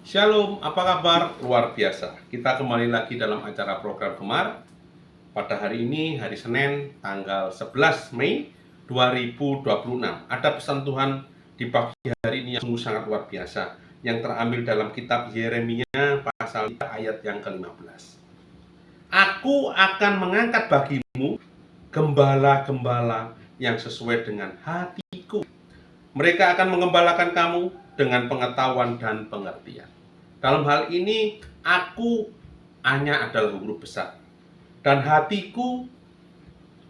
Shalom, apa kabar? Luar biasa. Kita kembali lagi dalam acara program Gemar. Pada hari ini, hari Senin, tanggal 11 Mei 2026. Ada pesan Tuhan di pagi hari ini yang sungguh sangat luar biasa, yang terambil dalam kitab Yeremia pasal 3 ayat yang ke-15. Aku akan mengangkat bagimu gembala-gembala yang sesuai dengan hatiku. Mereka akan mengembalakan kamu dengan pengetahuan dan pengertian. Dalam hal ini, aku hanya adalah huruf besar. Dan hatiku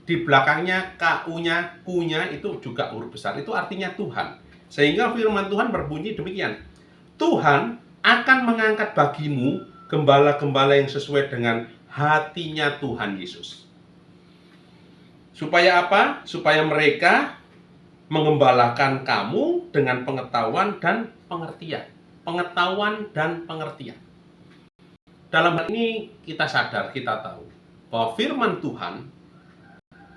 di belakangnya ku-nya, ku-nya itu juga huruf besar. Itu artinya Tuhan. Sehingga firman Tuhan berbunyi demikian. Tuhan akan mengangkat bagimu gembala-gembala yang sesuai dengan hatinya Tuhan Yesus. Supaya apa? Supaya mereka mengembalakan kamu dengan pengetahuan dan pengertian. Pengetahuan dan pengertian. Dalam hal ini kita sadar, kita tahu bahwa firman Tuhan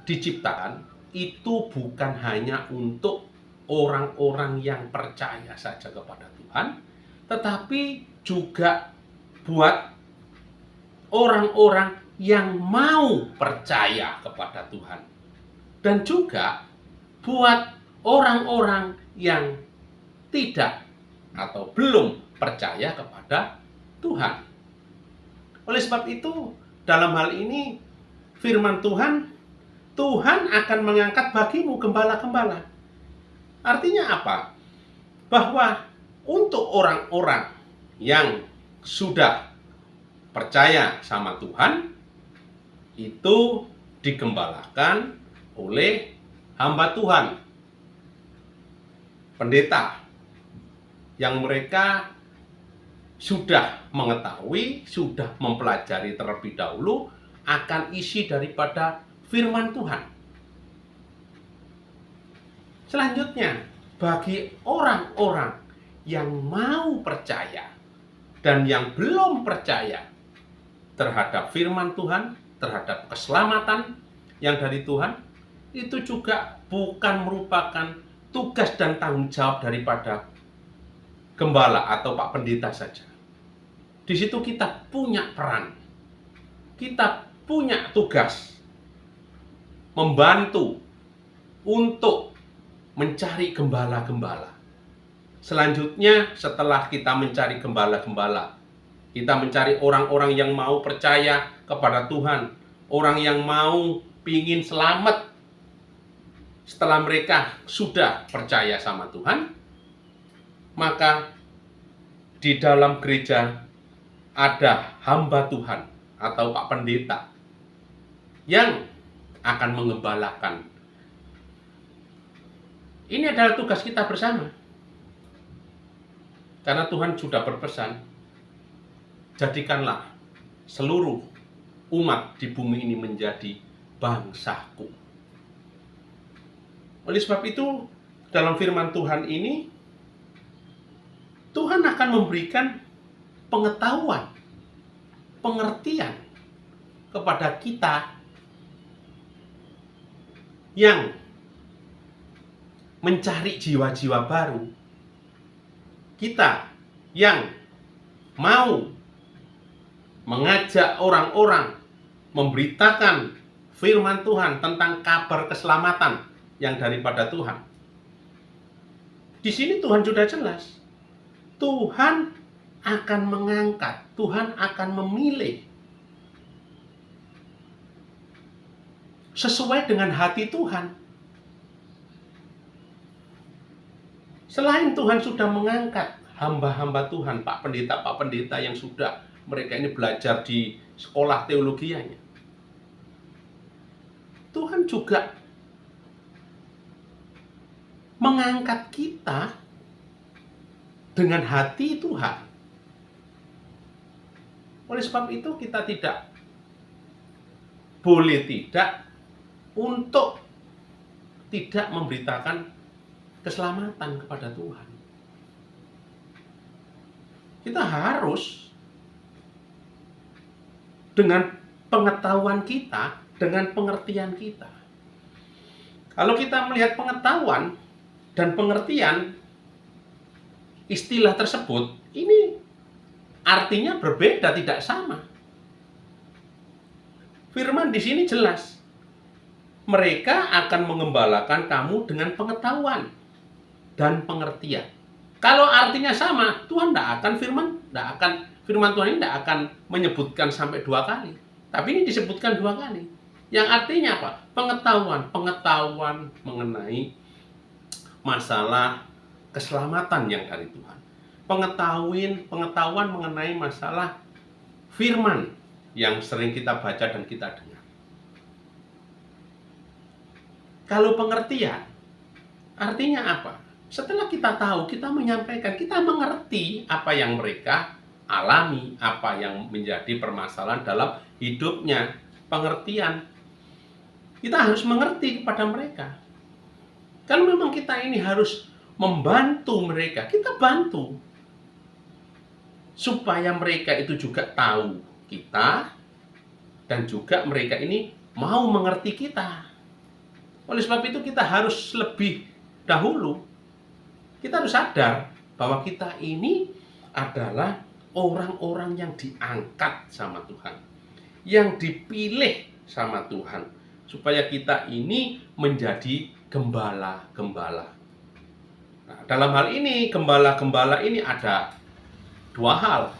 diciptakan itu bukan hanya untuk orang-orang yang percaya saja kepada Tuhan, tetapi juga buat orang-orang yang mau percaya kepada Tuhan. Dan juga buat orang-orang yang tidak atau belum percaya kepada Tuhan. Oleh sebab itu, dalam hal ini firman Tuhan akan mengangkat bagimu gembala-gembala. Artinya apa? Bahwa untuk orang-orang yang sudah percaya sama Tuhan, itu digembalakan oleh hamba Tuhan, pendeta, yang mereka sudah mengetahui, sudah mempelajari terlebih dahulu akan isi daripada firman Tuhan. Selanjutnya, bagi orang-orang yang mau percaya dan yang belum percaya terhadap firman Tuhan, terhadap keselamatan yang dari Tuhan, itu juga bukan merupakan tugas dan tanggung jawab daripada gembala atau Pak Pendeta saja. Di situ kita punya peran, kita punya tugas membantu untuk mencari gembala-gembala. Selanjutnya, setelah kita mencari gembala-gembala, kita mencari orang-orang yang mau percaya kepada Tuhan, orang yang mau pingin selamat setelah mereka sudah percaya sama Tuhan. Maka di dalam gereja ada hamba Tuhan atau Pak Pendeta yang akan mengembalakan. Ini adalah tugas kita bersama. Karena Tuhan sudah berpesan, jadikanlah seluruh umat di bumi ini menjadi bangsaku. Oleh sebab itu, dalam firman Tuhan ini, Tuhan akan memberikan pengetahuan, pengertian kepada kita yang mencari jiwa-jiwa baru. Kita yang mau mengajak orang-orang memberitakan firman Tuhan tentang kabar keselamatan yang daripada Tuhan. Di sini Tuhan sudah jelas. Tuhan akan mengangkat, Tuhan akan memilih sesuai dengan hati Tuhan. Selain Tuhan sudah mengangkat hamba-hamba Tuhan, Pak Pendeta yang sudah mereka ini belajar di sekolah teologianya, Tuhan juga mengangkat kita dengan hati Tuhan. Oleh sebab itu kita tidak boleh tidak untuk tidak memberitakan keselamatan kepada Tuhan. Kita harus dengan pengetahuan kita, dengan pengertian kita. Kalau kita melihat pengetahuan dan pengertian istilah tersebut, ini artinya berbeda, tidak sama. Firman di sini jelas. Mereka akan mengembalakan kamu dengan pengetahuan dan pengertian. Kalau artinya sama, Tuhan firman Tuhan ini tidak akan menyebutkan sampai 2 kali. Tapi ini disebutkan 2 kali. Yang artinya apa? Pengetahuan mengenai masalah keselamatan yang dari Tuhan. Pengetahuan mengenai masalah firman yang sering kita baca dan kita dengar. Kalau pengertian, artinya apa? Setelah kita tahu, kita menyampaikan, kita mengerti apa yang mereka alami, apa yang menjadi permasalahan dalam hidupnya. Pengertian, kita harus mengerti kepada mereka. Kalau memang kita ini harus membantu mereka, kita bantu. Supaya mereka itu juga tahu kita, dan juga mereka ini mau mengerti kita. Oleh sebab itu kita harus lebih dahulu, kita harus sadar bahwa kita ini adalah orang-orang yang diangkat sama Tuhan, yang dipilih sama Tuhan, supaya kita ini menjadi gembala-gembala. Nah, dalam hal ini, gembala-gembala ini ada 2 hal.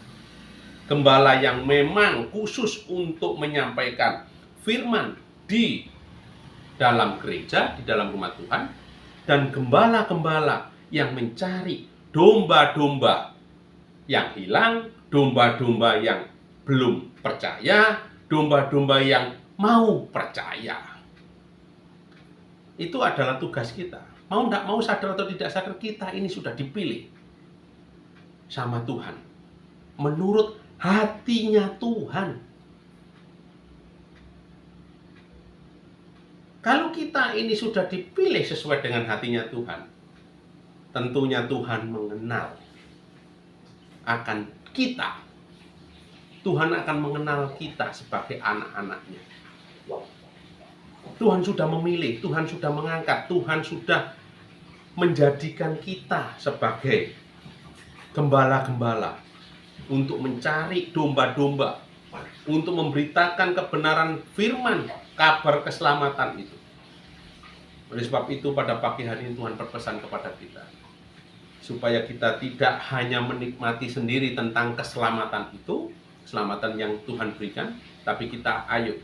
Gembala yang memang khusus untuk menyampaikan firman di dalam gereja, di dalam rumah Tuhan, dan gembala-gembala yang mencari domba-domba yang hilang, domba-domba yang belum percaya, domba-domba yang mau percaya. Itu adalah tugas kita. Mau tidak mau, sadar atau tidak sadar, kita ini sudah dipilih sama Tuhan menurut hatinya Tuhan. Kalau kita ini sudah dipilih sesuai dengan hatinya Tuhan, tentunya Tuhan mengenal akan kita. Tuhan akan mengenal kita sebagai anak-anaknya. Tuhan sudah memilih, Tuhan sudah mengangkat, Tuhan sudah menjadikan kita sebagai gembala-gembala untuk mencari domba-domba, untuk memberitakan kebenaran firman, kabar keselamatan itu. Oleh sebab itu pada pagi hari ini Tuhan berpesan kepada kita, supaya kita tidak hanya menikmati sendiri tentang keselamatan itu, keselamatan yang Tuhan berikan, tapi kita ayo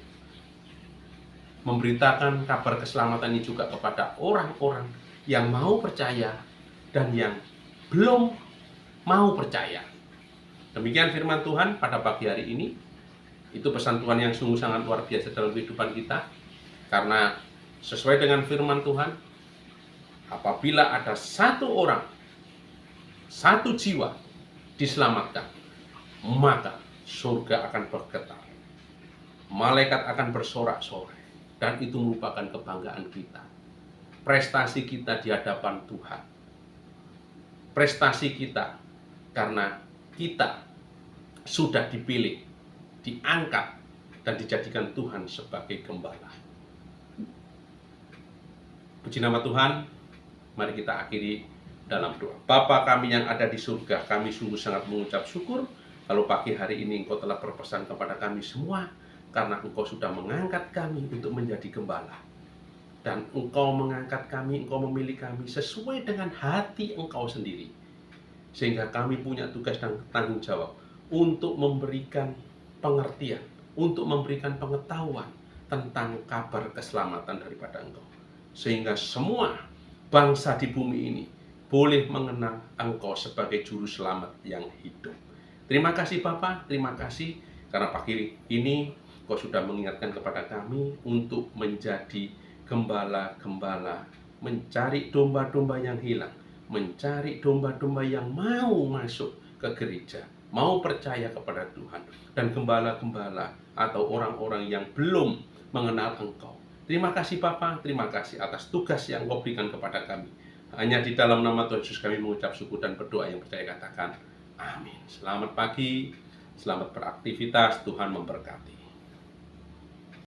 memberitakan kabar keselamatan ini juga kepada orang-orang yang mau percaya dan yang belum mau percaya. Demikian firman Tuhan pada pagi hari ini. Itu pesan Tuhan yang sungguh sangat luar biasa dalam kehidupan kita. Karena sesuai dengan firman Tuhan, apabila ada 1 orang, 1 jiwa diselamatkan, maka surga akan bergetar, malaikat akan bersorak-sorai, dan itu merupakan kebanggaan kita, prestasi kita di hadapan Tuhan, prestasi kita karena kita sudah dipilih, diangkat, dan dijadikan Tuhan sebagai gembala. Puji nama Tuhan. Mari kita akhiri dalam doa. Bapa kami yang ada di surga, kami sungguh sangat mengucap syukur kalau pagi hari ini Engkau telah berpesan kepada kami semua, karena Engkau sudah mengangkat kami untuk menjadi gembala. Dan Engkau mengangkat kami, Engkau memilih kami sesuai dengan hati Engkau sendiri. Sehingga kami punya tugas dan tanggung jawab untuk memberikan pengertian, untuk memberikan pengetahuan tentang kabar keselamatan daripada Engkau. Sehingga semua bangsa di bumi ini boleh mengenal Engkau sebagai juru selamat yang hidup. Terima kasih Bapa, terima kasih karena pagi ini Engkau sudah mengingatkan kepada kami untuk menjadi gembala-gembala, mencari domba-domba yang hilang, mencari domba-domba yang mau masuk ke gereja, mau percaya kepada Tuhan, dan gembala-gembala atau orang-orang yang belum mengenal Engkau. Terima kasih Bapa, terima kasih atas tugas yang Engkau berikan kepada kami. Hanya di dalam nama Tuhan Yesus kami mengucap syukur dan berdoa yang percaya, katakan amin. Selamat pagi, selamat beraktivitas, Tuhan memberkati.